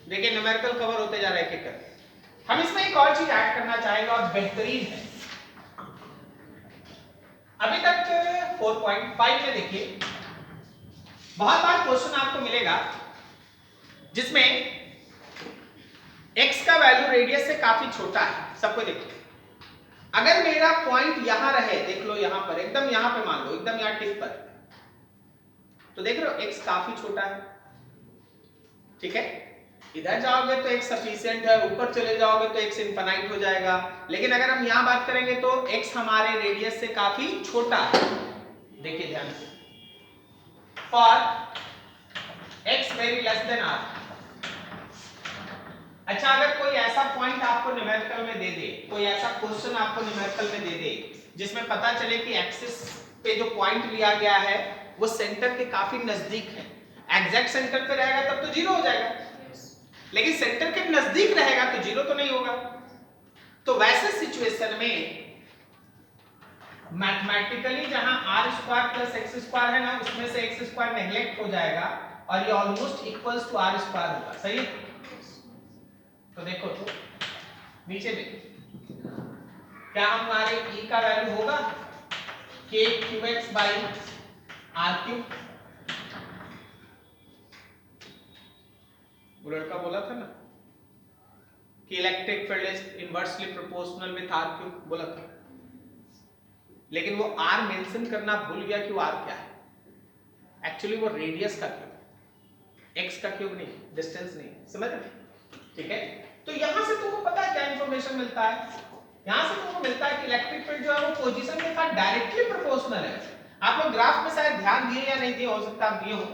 देखिए numerical cover होते जा रहा है एक एक। हम इसमें एक और चीज ऐड करना चाहेंगे और बेहतरीन है। अभी तक 4.5 में देखिए बहुत बार क्वेश्चन आपको मिलेगा जिसमें x का वैल्यू रेडियस से काफी छोटा है। सबको देखो, अगर मेरा पॉइंट यहां रहे, देख लो यहां पर एकदम यहां पे मान लो एकदम यहां टिप पर, तो देख रहे हो x काफी छोटा है, ठीक है। इधर जाओगे तो x सफिशिएंट है, ऊपर चले जाओगे तो x इनफाइनाइट हो जाएगा। लेकिन अगर हम यहां बात करेंगे तो x हमारे रेडियस से काफी छोटा है। देखिए ध्यान से, for x very less than r। अच्छा, अगर कोई ऐसा पॉइंट आपको न्यूमेरिकल में दे दे, कोई ऐसा क्वेश्चन आपको न्यूमेरिकल में दे दे जिसमें पता चले कि एक्सिस पे जो पॉइंट लिया गया है वो सेंटर के काफी नजदीक है, एग्जैक्ट सेंटर पे रहेगा तब तो जीरो हो जाएगा, लेकिन सेंटर के नजदीक रहेगा तो जीरो तो नहीं होगा। तो वैसे सिचुएशन में मैथमेटिकली जहां r square plus x square है ना, उसमें से x स्क्वायर नेग्लेक्ट हो जाएगा और ये almost equals to r square होगा। सही है? तो देखो तो नीचे देखो, क्या हमारे e का वैल्यू होगा k qx by r cube. वो लड़का बोला था ना कि electric field is inversely proportional with r cube, बोला था, लेकिन वो r मेंशन करना भूल गया कि वो r क्या है। एक्चुअली वो रेडियस का क्यूब, x का क्यूब नहीं, डिस्टेंस नहीं, समझ रहे? ठीक है, तो यहां से तुमको पता है क्या इंफॉर्मेशन मिलता है, यहां से तुमको मिलता है कि इलेक्ट्रिक फील्ड जो है वो पोजीशन के साथ डायरेक्टली प्रोपोर्शनल है। आप लोग ग्राफ में शायद ध्यान दिए या नहीं दिए, हो सकता है दिए हो।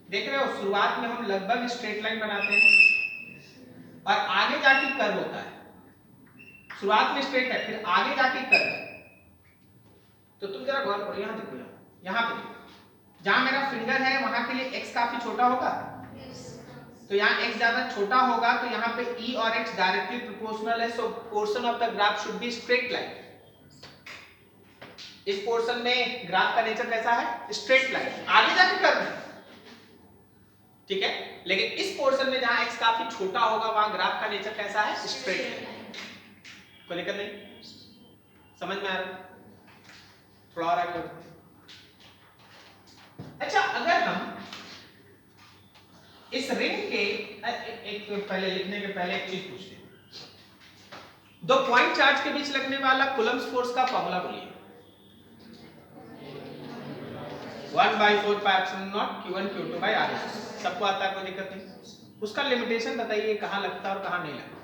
देख रहे हो, शुरुआत में हम लगभग स्ट्रेट लाइन बनाते हैं और आगे जाके कर्व होता है। शुरुआत में स्ट्रेट है, फिर आगे जाके कर्व है। तो तुम जरा गौर करो, यहां देखो, यहां पे देखो, जहां मेरा फिंगर है वहां के लिए x काफी छोटा होगा, तो यहाँ x ज्यादा छोटा होगा, तो यहाँ पे e और x डायरेक्टली प्रोपोर्शनल है, so portion of the graph should be straight line. इस पोर्शन में ग्राफ का नेचर कैसा है? स्ट्रेट लाइन, आगे जाके कर्व है, ठीक है। लेकिन इस पोर्शन में जहां x काफी छोटा होगा वहां ग्राफ का नेचर कैसा है? Straight line. कोई दिक्कत नहीं? समझ में आ रहा? थोड़ा और आगे। अच्छा, अगर हम इस रिंग के एक पहले लिखने के पहले एक चीज पूछते हैं, दो पॉइंट चार्ज के बीच लगने वाला कूलम्ब्स फोर्स का फॉर्मूला बोलिए। 1/4πε0 q1 q2 by r। सबको आता है, कोई दिक्कत नहीं। उसका लिमिटेशन बताइए कहां लगता है और कहां नहीं लगता?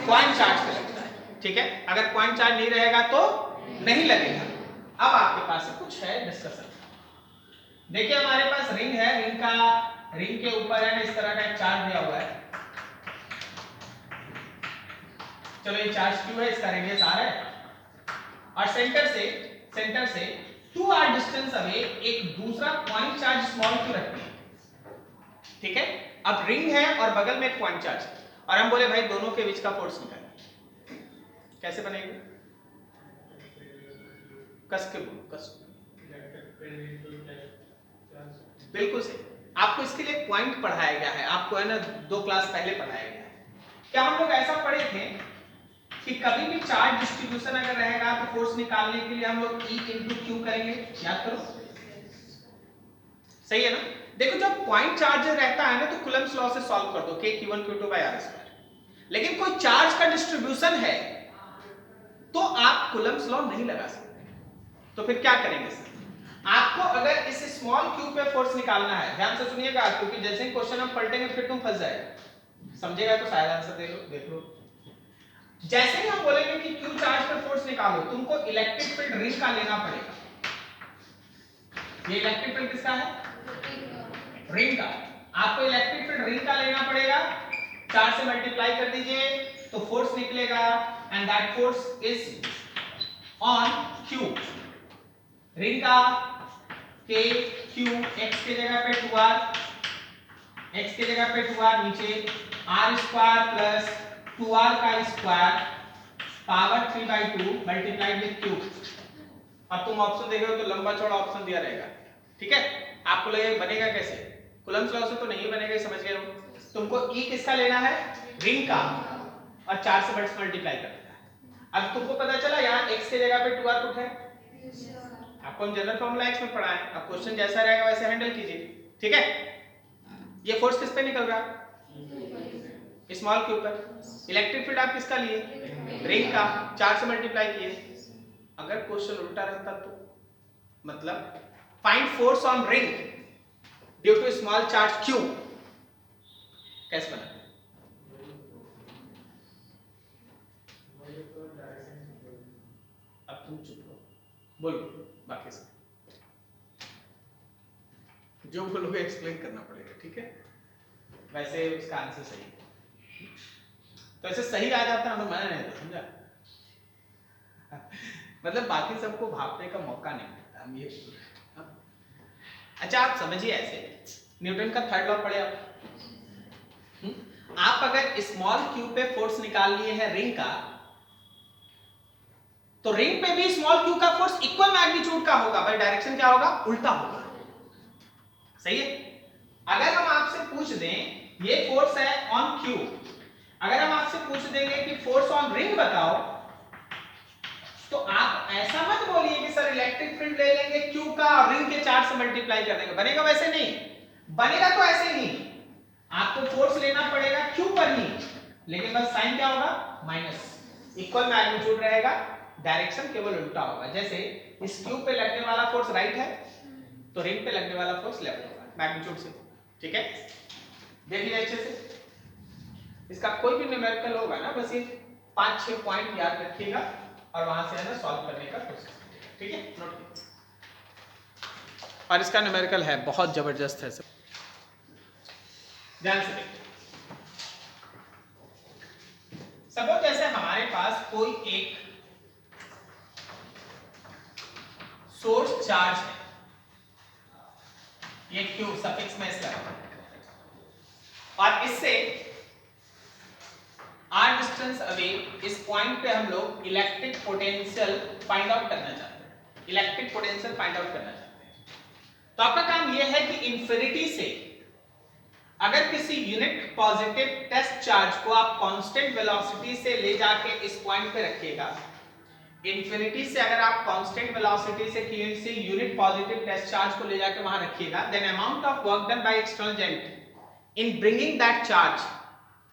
पॉइंट चार्ज पे लगता है, ठीक है। अगर पॉइंट चार्ज नहीं रहेगा तो नहीं लगेगा। अब आपके पास कुछ है डिस्कशन। देखिए हमारे पास रिंग है, रिंग के ऊपर है ना इस तरह का एक चार्ज दिया हुआ है। चलो ये चार्ज q है, इसका रेडियस r है और सेंटर से 2r डिस्टेंस अवे एक दूसरा पॉइंट चार्ज स्मॉल q रखते हैं, ठीक है। अब रिंग है और बगल में एक पॉइंट चार्ज और हम बोले भाई दोनों के बीच का फोर्स निकाल, कैसे बनेगा? कस के बोलो, कस। बिल्कुल सही। आपको इसके लिए पॉइंट पढ़ाया गया है, आपको है ना 2 क्लास पहले पढ़ाया गया है। क्या हम लोग ऐसा पढ़े थे कि कभी भी चार्ज डिस्ट्रीब्यूशन अगर रहेगा तो फोर्स निकालने के लिए हम लोग E into Q करेंगे, याद करो, सही है ना? देखो जब पॉइंट चार्ज रहता है ना तो कूलम्ब्स लॉ से सॉल्व कर दो, K Q1 Q2 by r²। लेकिन कोई चार्ज का डिस्ट्रीब्यूशन है तो आप कूलम्ब्स लॉ नहीं लगा सकते, तो फिर क्या करेंगे सर? आपको अगर इस स्मॉल q पे फोर्स निकालना है, ध्यान से सुनिएगा, क्योंकि जैसे ही क्वेश्चन हम पलटेंगे फिर तुम फंस जाएगा। समझेगा तो शायद आंसर दे लो, देख लो। जैसे ही हम बोलेंगे कि q चार्ज पे फोर्स निकालो, तुमको इलेक्ट्रिक फील्ड रिंग का लेना पड़ेगा। ये इलेक्ट्रिक फील्ड किसका है? रिंग का। आपको इलेक्ट्रिक फील्ड रिंग का लेना पड़ेगा, 4 से मल्टीप्लाई कर दीजिए तो फोर्स निकलेगा and that force is on q। Ring का k q, x की जगह पे 2r, x की जगह पे 2r, नीचे r² प्लस 2r का square power 3/2 multiplied with q। अब तुम ऑप्शन देखोगे तो लंबा चौड़ा ऑप्शन दिया रहेगा, ठीक है। आपको लगेगा बनेगा कैसे? कूलम्ब्स लॉ से तो नहीं बनेगा, समझ गए हो। तुमको E किसका लेना है, रिंग का, और 4 से मल्टीप्लाई कर देना है। अब तुमको पता चला यहाँ x के जगह पे 2r पुट है, आपको हम जनरल फॉर्मूला x में पढ़ा है। अब क्वेश्चन जैसा रहेगा वैसे हैंडल कीजिए, ठीक है। ये फोर्स किस पे निकल रहा है, स्मॉल क्यू पर। इलेक्ट्रिक फील्ड आप किसका लिए, रिंग का, 4 से मल्टीप्लाई किए। अगर क्वेश्चन उल्टा रहता तो मतलब find force on ring due to small charge q, कैसे बना। अब तुम चुप रहो, बोलो बाकी सब जो बोलोगे एक्सप्लेन करना पड़ेगा, ठीक है। वैसे उसका आंसर सही है, तो ऐसे सही आ जाता है तो मैं नहीं था, समझा। मतलब बाकी सबको भापने का मौका नहीं मिलता, हम ये। अच्छा आप समझिए, ऐसे न्यूटन का थर्ड लॉ पढ़े आप अगर स्मॉल क्यू पे फोर्स निकाल लिए हैं रिंग का, तो रिंग पे भी स्मॉल क्यू का फोर्स इक्वल मैग्नीट्यूड का होगा, पर डायरेक्शन क्या होगा, उल्टा होगा, सही है। अगर हम आपसे पूछ दें ये फोर्स है ऑन क्यू, अगर हम आपसे पूछ देंगे कि फोर्स ऑन रिंग बताओ, तो आप ऐसा मत बोलिए कि सर इलेक्ट्रिक फील्ड ले लेंगे क्यू का और रिंग के 4 से मल्टीप्लाई कर देंगे, बनेगा वैसे नहीं। बनेगा तो ऐसे ही, आपको फोर्स लेना पड़ेगा क्यू पर ही, लेकिन बस साइन क्या होगा, माइनस, इक्वल मैग्नीट्यूड रहेगा, डायरेक्शन केवल उल्टा होगा। जैसे इस क्यू पे लगने वाला फोर्स राइट है, तो रिंग पे लगने वाला फोर्स लेफ्ट होगा मैग्नीट्यूड से, ठीक है। देखिए अच्छे से, इसका कोई भी न्यूमेरिकल होगा ना, बस ये 5-6 पॉइंट याद रखिएगा और वहां से है ना सॉल्व करने का कोशिश कीजिएगा, ठीक है। नोट कीजिए, और इसका न्यूमेरिकल है बहुत जबरदस्त है, सब ध्यान से देखिए। सपोज जैसे हमारे पास कोई एक सोर्स चार्ज है, ये Q सफिक्स में इसका, और इससे r डिस्टेंस अवे इस पॉइंट पे हम लोग इलेक्ट्रिक पोटेंशियल फाइंड आउट करना चाहते हैं, इलेक्ट्रिक पोटेंशियल फाइंड आउट करना चाहते हैं। तो आपका काम यह है कि इंफिनिटी से अगर किसी यूनिट पॉजिटिव टेस्ट चार्ज को आप कांस्टेंट वेलोसिटी से ले जाके इस पॉइंट पे रखिएगा, इंफिनिटी से अगर आप कांस्टेंट वेलोसिटी से किसी यूनिट पॉजिटिव टेस्ट चार्ज को ले जाके वहां रखिएगा, then amount of work done by external agent in bringing that charge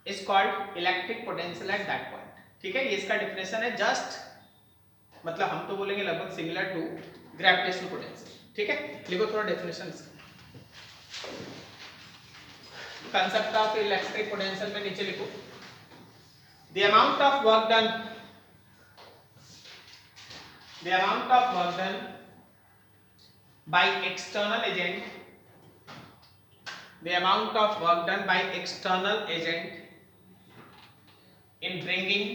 is called electric potential at that point, ठीक है। ये इसका डेफिनेशन है, जस्ट मतलब हम तो बोलेंगे लगभग सिमिलर टू ग्रेविटेशनल पोटेंशियल, ठीक है। लिखो थोड़ा डेफिनेशन इसका, कंसेप्ट ऑफ इलेक्ट्रिक पोटेंशियल में नीचे लिखो, the amount of work done, the amount of work done by external agent, the amount of work done by external agent in bringing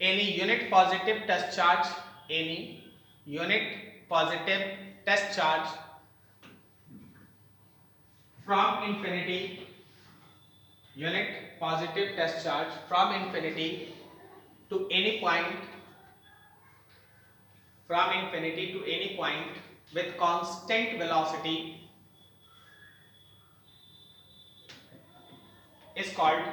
any unit positive test charge, any unit positive test charge from infinity, unit positive test charge from infinity to any point, from infinity to any point with constant velocity is called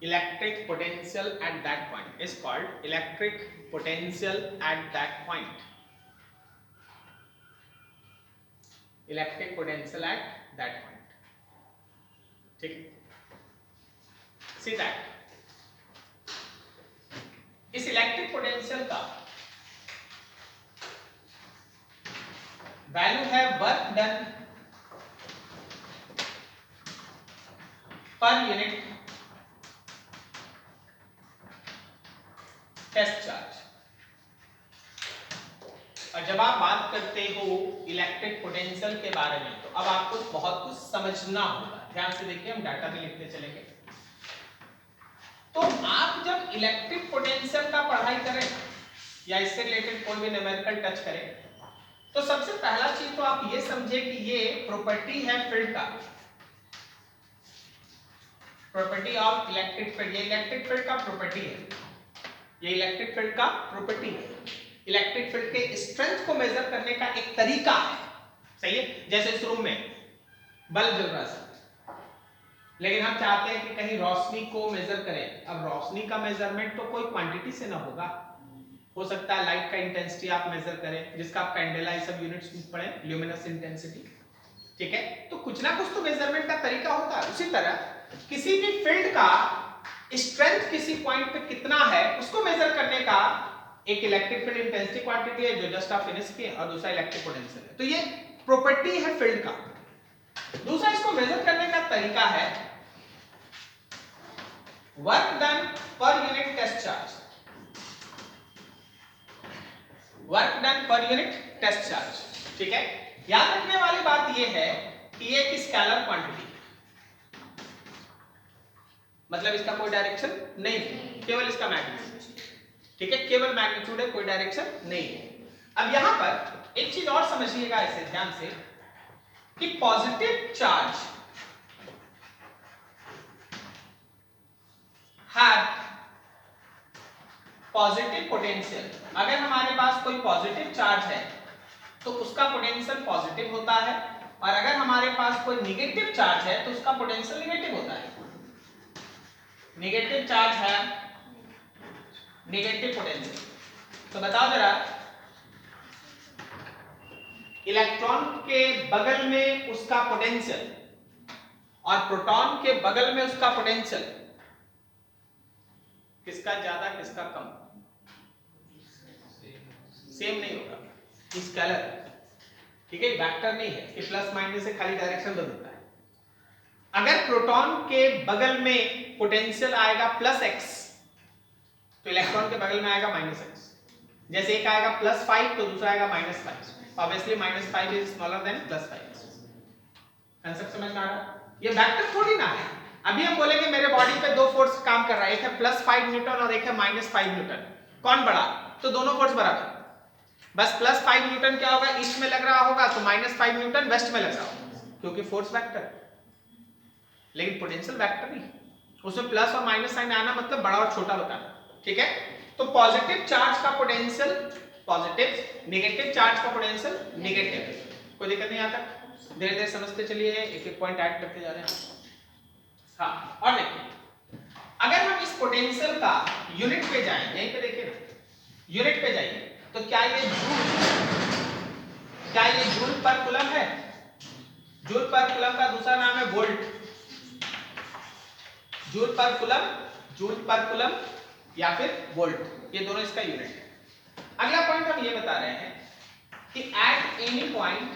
electric potential at that point, is called electric potential at that point, electric potential at that point, ठीक है। See that इस electric potential का value है work done per unit test charge. और जब आप बात करते हो इलेक्ट्रिक पोटेंशियल के बारे में, तो अब आपको बहुत कुछ समझना होगा, ध्यान से देखिए, हम डाटा भी लिखते चलेंगे। तो आप जब इलेक्ट्रिक पोटेंशियल का पढ़ाई करें या इससे रिलेटेड कोई भी न्यूमेरिकल टच करें, तो सबसे पहला चीज तो आप ये समझे कि ये प्रॉपर्टी है फील्ड का, प्रॉपर्टी ऑफ इलेक्ट्रिक फील्ड, ये इलेक्ट्रिक फील्ड का प्रॉपर्टी है। ये इलेक्ट्रिक फील्ड का प्रॉपर्टी है। इलेक्ट्रिक फील्ड के स्ट्रेंथ को मेजर करने का एक तरीका है, सही है। जैसे इस रूम में बल्ब जल रहा है, लेकिन हम चाहते हैं कि कहीं रोशनी को मेजर करें। अब रोशनी का मेजरमेंट तो कोई क्वांटिटी से ना होगा, हो सकता है लाइट का इंटेंसिटी आप मेजर करें, जिसका आप कैंडेला ये सब यूनिट्स पढ़े, ल्यूमिनस इंटेंसिटी, ठीक है। तो कुछ ना कुछ तो मेजरमेंट का तरीका होता है। उसी तरह किसी भी फील्ड का स्ट्रेंथ किसी पॉइंट पे कितना है उसको मेजर करने का एक इलेक्ट्रिक फील्ड इंटेंसिटी क्वांटिटी है जो जस्ट आप फिनिश किए, और दूसरा इलेक्ट्रिक पोटेंशियल है। तो ये प्रॉपर्टी है फील्ड का। दूसरा इसको मेजर करने का तरीका है work done per unit test charge. Work done per unit test charge, ठीक है। याद रखने वाली बात यह है कि ये एक स्केलर क्वांटिटी, मतलब इसका कोई डायरेक्शन नहीं है, केवल इसका मैग्नीट्यूड, ठीक है, केवल मैग्नीट्यूड है, कोई डायरेक्शन नहीं है। अब यहां पर एक चीज और समझिएगा इसे ध्यान से कि positive charge have positive potential. अगर हमारे पास कोई पॉजिटिव चार्ज है तो उसका पोटेंशियल पॉजिटिव होता है, और अगर हमारे पास कोई निगेटिव चार्ज है तो उसका पोटेंशियल निगेटिव होता है। निगेटिव चार्ज है निगेटिव पोटेंशियल। तो बताओ जरा, इलेक्ट्रॉन के बगल में उसका पोटेंशियल और प्रोटॉन के बगल में उसका पोटेंशियल, किसका ज्यादा किसका कम? सेम नहीं होगा, स्केलर, ठीक है, वेक्टर नहीं है कि प्लस माइनस से खाली डायरेक्शन बदलता है। अगर प्रोटॉन के बगल में पोटेंशियल आएगा प्लस एक्स तो इलेक्ट्रॉन के बगल में आएगा माइनस एक्स। जैसे एक आएगा +5 तो दूसरा आएगा -5। Obviously -5 is smaller than +5। Concept समझ में आ रहा? ये वेक्टर थोड़ी ना है। अभी हम बोलेंगे मेरे बॉडी पे दो फोर्स काम कर रहा है, एक है +5 न्यूटन और एक है -5 न्यूटन, कौन बड़ा? तो दोनों फोर्स बराबर। बस +5 न्यूटन क्या होगा, ईस्ट में लग रहा होगा, तो -5 न्यूटन वेस्ट में लग रहा होगा, क्योंकि फोर्स वेक्टर। लेकिन पोटेंशियल वेक्टर नहीं, उसमें प्लस और माइनस साइन आना मतलब बड़ा और छोटा बताना, ठीक है। तो पॉजिटिव चार्ज का पोटेंशियल पॉजिटिव, नेगेटिव चार्ज का पोटेंशियल नेगेटिव। कोई दिक्कत नहीं आता, धीरे धीरे समझते चलिए, एक एक पॉइंट ऐड करते जा रहे हैं। हाँ, और देखिए, अगर हम इस पोटेंशियल का यूनिट पे जाएं, यहीं पे देखिए ना, यूनिट पे जाइए, तो क्या ये जूल पर कूलम है? जूल पर कूलम का दूसरा नाम है वोल्ट। जूल पर कूलम या फिर वोल्ट, ये दोनों इसका यूनिट है। अगला पॉइंट हम ये बता रहे हैं कि एट एनी पॉइंट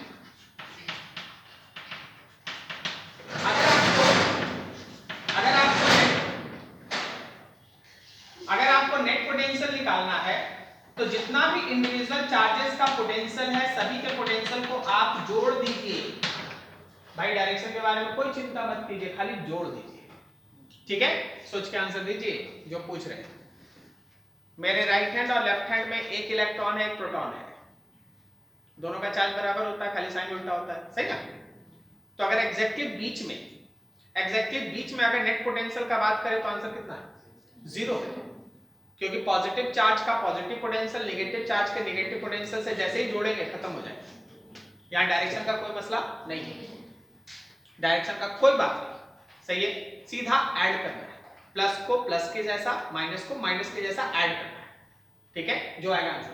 अगर आपको नेट पोटेंशियल निकालना है तो जितना भी इंडिविजुअल चार्जेस का पोटेंशियल है सभी के पोटेंशियल को आप जोड़ दीजिए। भाई डायरेक्शन के बारे में कोई चिंता मत कीजिए, खाली जोड़ दीजिए, ठीक है। सोच के आंसर दीजिए जो पूछ रहे हैं। मेरे राइट हैंड और लेफ्ट हैंड में एक इलेक्ट्रॉन है, एक प्रोटॉन है, दोनों का चार्ज बराबर होता है, खाली साइन उल्टा होता है, सही ना। तो अगर एग्जैक्टली बीच में अगर नेट पोटेंशियल का बात करें तो आंसर कितना है? 0 है, क्योंकि पॉजिटिव चार्ज का पॉजिटिव पोटेंशियल नेगेटिव चार्ज के नेगेटिव पोटेंशियल से जैसे ही जोड़ेंगे खत्म हो जाएगा। यहाँ डायरेक्शन का कोई मसला नहीं है, डायरेक्शन का कोई बात नहीं, सही है, सीधा ऐड करना है, प्लस को प्लस के जैसा, माइनस को माइनस के जैसा ऐड करना है, ठीक है, जो आएगा आंसर।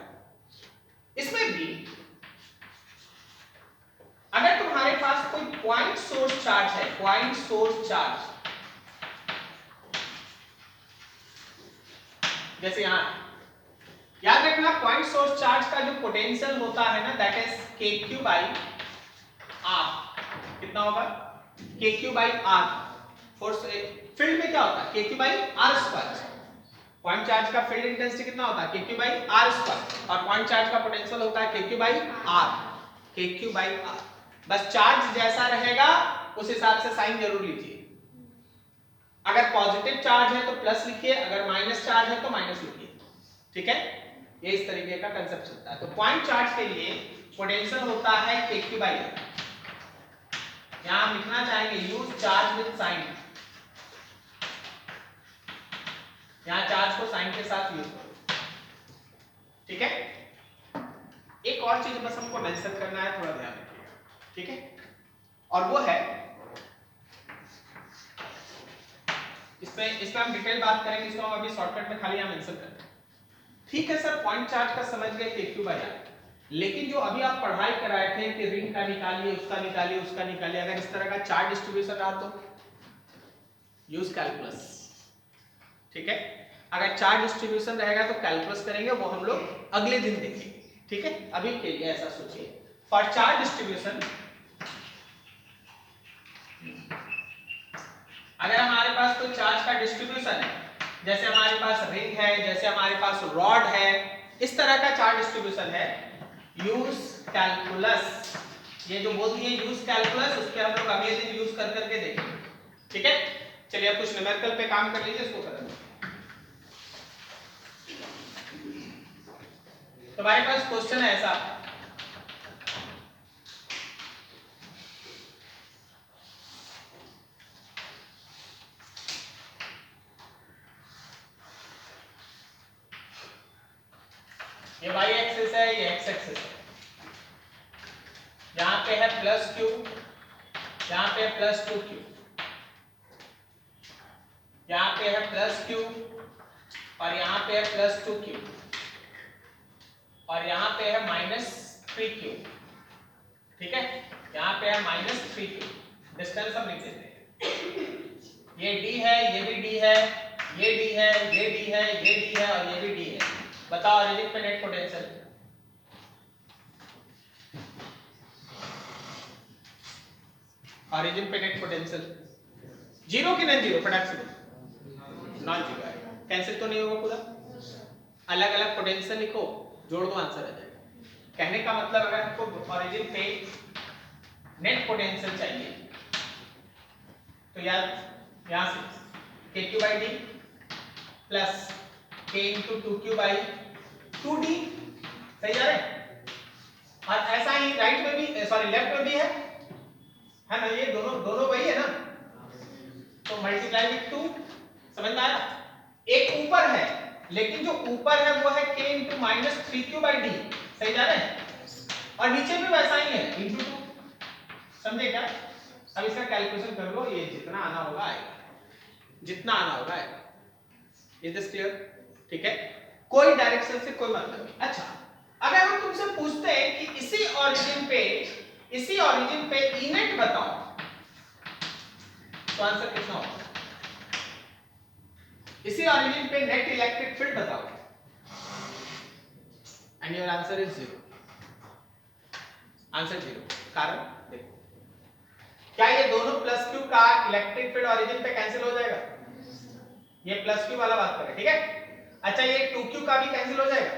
इसमें भी अगर तुम्हारे पास कोई पॉइंट सोर्स चार्ज है, पॉइंट सोर्स चार्ज, जैसे यहां याद रखना पॉइंट सोर्स चार्ज का जो पोटेंशियल होता है ना, दैट इज kq/r। कितना होगा? kq/r। फोर्स फील्ड में क्या होता है? kq/r²। पॉइंट चार्ज का फील्ड इंटेंसिटी कितना होता है? kq/r², और पॉइंट चार्ज का पोटेंशियल होता है kq/r। बस चार्ज जैसा रहेगा उस हिसाब से साइन जरूर लीजिए। अगर पॉजिटिव चार्ज है तो प्लस लिखिए, अगर माइनस चार्ज है तो माइनस लिखिए, ठीक है। ये इस तरीके का कंसेप्ट चलता है। तो पॉइंट चार्ज के लिए पोटेंशियल होता है kq/r। यहां हम लिखना चाहेंगे यूज चार्ज विद साइन, यहां चार्ज को साइन के साथ यूज करो, ठीक है। एक और चीज बस हमको मेंशन करना है, थोड़ा ध्यान रखिएगा, ठीक है, और वो है इसमें हम डिटेल बात करेंगे, इसको हम अभी शॉर्टकट में खाली यहाँ मेंशन करते हैं। ठीक है सर, पॉइंट चार्ज का समझ गए KQ/R, लेकिन जो अभी आप पढ़ाई कराए थे कि रिंग का निकालिए, उसका निकालिए, उसका निकालिए, अगर इस तरह का चार्ज डिस्ट्रीब्यूशन रहा तो यूज कैलकुलस, ठीक है। अगर चार्ज डिस्ट्रीब्यूशन रहेगा तो कैलकुलस करेंगे, वो हम लोग अगले दिन देखेंगे, ठीक है। अभी के लिए ऐसा सोचिए, फॉर चार्ज डिस्ट्रीब्यूशन अगर हमारे पास कोई चार्ज का डिस्ट्रीब्यूशन है, जैसे हमारे पास रिंग है, जैसे हमारे पास रॉड है, इस तरह का चार्ज डिस्ट्रीब्यूशन है, यूज कैलकुलस, ये जो बोल दिए यूज कैलकुलस, उसके हम लोग अगले दिन यूज कर करके देखेंगे, ठीक है। चलिए अब कुछ न्यूमेरिकल पे काम कर लीजिए, इसको करें। तो हमारे पास क्वेश्चन है ऐसा, ये y एक्सिस है, ये x एक्सिस है, यहाँ पे है +q, यहाँ पे +2q, यहाँ पे है +q और यहाँ पे है +2q और यहाँ पे है -3q, ठीक है। यहाँ पे है -3q, डिस्टेंस हम लिख देते हैं, ये d है, ये भी d है, ये d है, ये d है, ये d है और ये भी d है। बताओ ऑरिजिन पे नेट पोटेंशियल, ऑरिजिन पे नेट पोटेंशियल जीरो की नॉन जीरो, फटाक से नॉन जीरो आएगा, कैंसिल तो नहीं होगा पूरा, अलग अलग पोटेंशियल लिखो, जोड़ दो, आंसर आ जाएगा। कहने का मतलब अगर हमको ऑरिजिन पे नेट पोटेंशियल चाहिए तो यार यहाँ से KQ/D प्लस K × 2Q/2D, सही जा रहे हैं। और ऐसा ही राइट में भी, सॉरी लेफ्ट में भी है ना, ये दोनों वही है ना, तो मल्टीप्लाई विद 2, समझ में आया। एक ऊपर है, लेकिन जो ऊपर है वो है K × -3Q/D, सही जा रहे हैं, और नीचे भी वैसा ही है × 2, समझे क्या। अब इसका कैलकुलेशन कर लो, ये जितना आना होगा आएगा, जितना आना होगा आएगा, इज दिस क्लियर, ठीक है। कोई डायरेक्शन से कोई मतलब नहीं। अच्छा, अगर हम तुमसे पूछते हैं कि इसी ओरिजिन पे ई नेट बताओ, तो आंसर कितना होगा। इसी ओरिजिन पे नेट इलेक्ट्रिक फील्ड बताओ, and your answer is 0, answer 0। कारण देखो, क्या ये दोनों +q का इलेक्ट्रिक फील्ड ओरिजिन पे कैंसिल हो जाएगा, ये +q वाला बात करें, ठीक है। अच्छा, ये 2q का भी कैंसिल हो जाएगा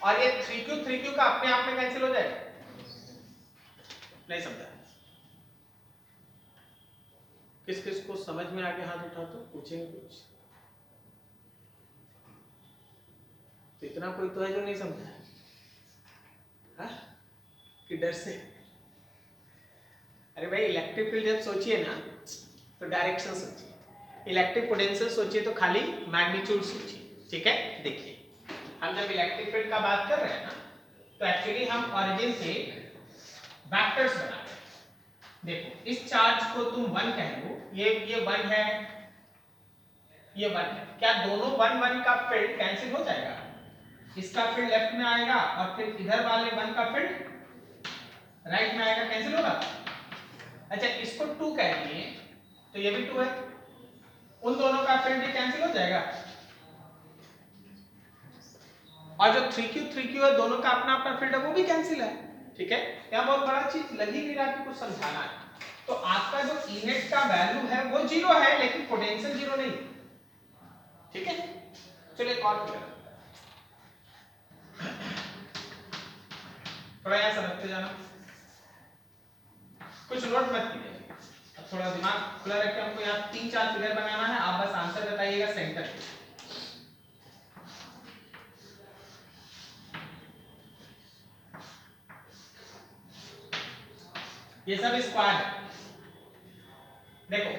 और ये 3q का अपने आप में कैंसिल हो जाएगा, नहीं समझा। किस किस को समझ में आके हाथ उठा तो पूछेंगे कुछ, तो इतना कोई तो है जो नहीं समझा है, हाँ? कि डर से। अरे भाई, इलेक्ट्रिक फील्ड जब सोचिए ना तो डायरेक्शन सोचिए, इलेक्ट्रिक पोटेंशियल सोचिए तो खाली मैग्नीट्यूड सोचिए, ठीक है। देखिए, हम जब इलेक्ट्रिक फील्ड का बात कर रहे हैं ना, तो एक्चुअली हम ओरिजिन से वेक्टर्स बना रहे हैं। देखो, इस चार्ज को तुम 1 कह लो, ये 1 है, ये 1 है, क्या दोनों 1 1 का फील्ड कैंसिल हो जाएगा, इसका फील्ड लेफ्ट में आएगा और फिर इधर वाले 1 का फील्ड राइट में आएगा, कैंसिल होगा। अच्छा, इसको 2 कह दिए तो ये भी 2 है, उन दोनों का फील्ड भी कैंसिल हो जाएगा, और जो 3Q है, दोनों का अपना अपना फील्ड है, वो भी कैंसिल है, ठीक है। यहाँ बहुत बड़ा चीज लग ही नहीं रहा कि कुछ समझाना है। तो आपका जो ई नेट का वैल्यू है वो 0 है, लेकिन पोटेंशियल 0 नहीं, ठीक है। चलिए एक और फिगर थोड़ा यहाँ समझते जाना, कुछ नोट मत कीजिए, अब थोड़ा दिमाग खुला रख के हमको यहाँ 3-4 फिगर बनाना है, आप बस आंसर बताइएगा सेंटर। ये सब स्क्वायर है, देखो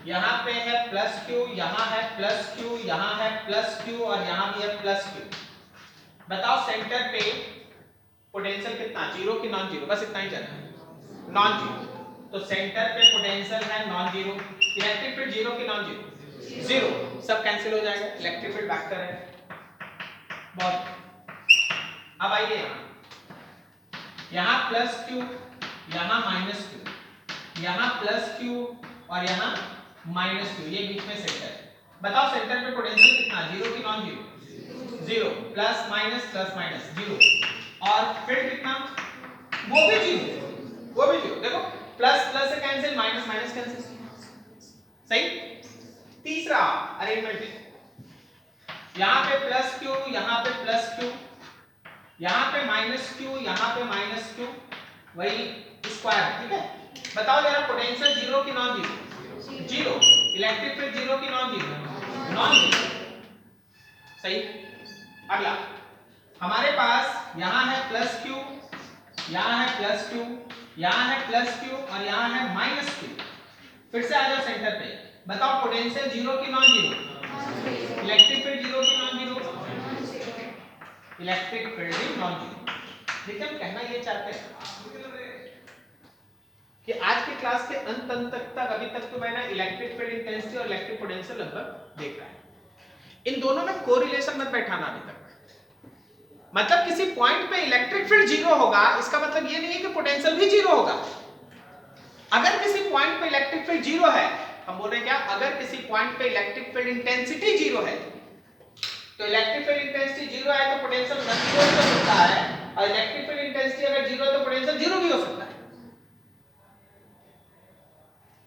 यहाँ पे है +q, यहाँ है +q, यहाँ है +q और यहाँ भी है +q, बताओ सेंटर पे पोटेंशियल कितना, जीरो कि नॉन जीरो, बस इतना ही जाना है, नॉन जीरो। तो सेंटर पे पोटेंशियल है non zero, electric field zero कि नॉन जीरो, जीरो, सब कैंसिल हो जाएगा, इलेक्ट्रिक फील्ड वेक्टर है। बहुत, अब आइए यहाँ प्लस क्यू, यहाँ माइनस क्यू, यहाँ प्लस क्यू और यहाँ माइनस क्यू, ये बीच में सेंटर है। बताओ सेंटर पे पोटेंशियल कितना, जीरो कि non zero, zero, plus minus zero, और फील्ड कितना, वो भी जीरो, वो भी जीरो। देखो प्लस प्लस से कैंसिल, माइनस माइनस कैंसिल, सही। तीसरा अरेंजमेंट है, यहाँ पे प्लस क्यू, यहाँ पे प्लस क्यू, यहाँ पे माइनस क्यू, यहाँ पे माइनस क्यू, वही स्क्वायर, ठीक है। बताओ जरा पोटेंशियल जीरो कि non zero, zero, electric field zero कि नॉन जीरो, नॉन जीरो, सही। अगला हमारे पास यहाँ है प्लस क्यू, यहाँ है प्लस क्यू, यहाँ है प्लस क्यू और यहाँ है माइनस क्यू। फिर से आ जाओ सेंटर पे, बताओ पोटेंशियल जीरो कि non zero, electric field zero कि नॉन जीरो, इलेक्ट्रिक फील्ड भी नॉन जीरो। देखिए हम कहना ये चाहते हैं कि आज के क्लास के अंत तक अभी तक तो मैंने इलेक्ट्रिक फील्ड इंटेंसिटी और इलेक्ट्रिक पोटेंशियल लगभग देखा है। इन दोनों में कोरिलेशन मत बैठाना अभी तक। मतलब किसी पॉइंट पे इलेक्ट्रिक फील्ड जीरो होगा, इसका मतलब ये नहीं है कि पोटेंशियल भी जीरो होगा। अगर किसी पॉइंट पे इलेक्ट्रिक फील्ड जीरो है, हम बोल रहे हैं क्या, अगर किसी पॉइंट पे इलेक्ट्रिक फील्ड इंटेंसिटी जीरो है, तो इलेक्ट्रिक फील्ड इंटेंसिटी जीरो है तो पोटेंशियल नॉन जीरो भी हो सकता है, और इलेक्ट्रिक फील्ड इंटेंसिटी अगर जीरो है तो पोटेंशियल जीरो भी हो सकता है।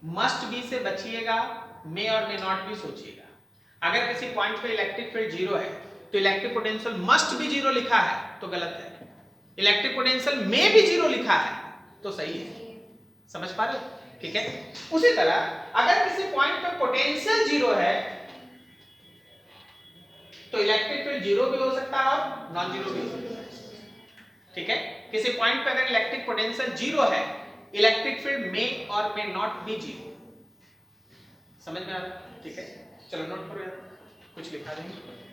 मस्ट बी से बचिएगा, मे और मे नॉट भी सोचिएगा। अगर किसी पॉइंट पे इलेक्ट्रिक फील्ड जीरो है तो इलेक्ट्रिक पोटेंशियल मस्ट भी जीरो लिखा है तो गलत है, इलेक्ट्रिक पोटेंशियल में भी जीरो लिखा है तो सही है। समझ पा रहे हो, ठीक है। उसी तरह अगर किसी पॉइंट पे पोटेंशियल जीरो है तो इलेक्ट्रिक फील्ड जीरो भी हो सकता है और नॉन जीरो भी हो सकता है, ठीक है। किसी पॉइंट पे अगर इलेक्ट्रिक पोटेंशियल जीरो है, इलेक्ट्रिक फील्ड में और मे नॉट भी जीरो। समझ में आ रहा है, ठीक है। चलो नोट करो यार, कुछ लिखा नहीं।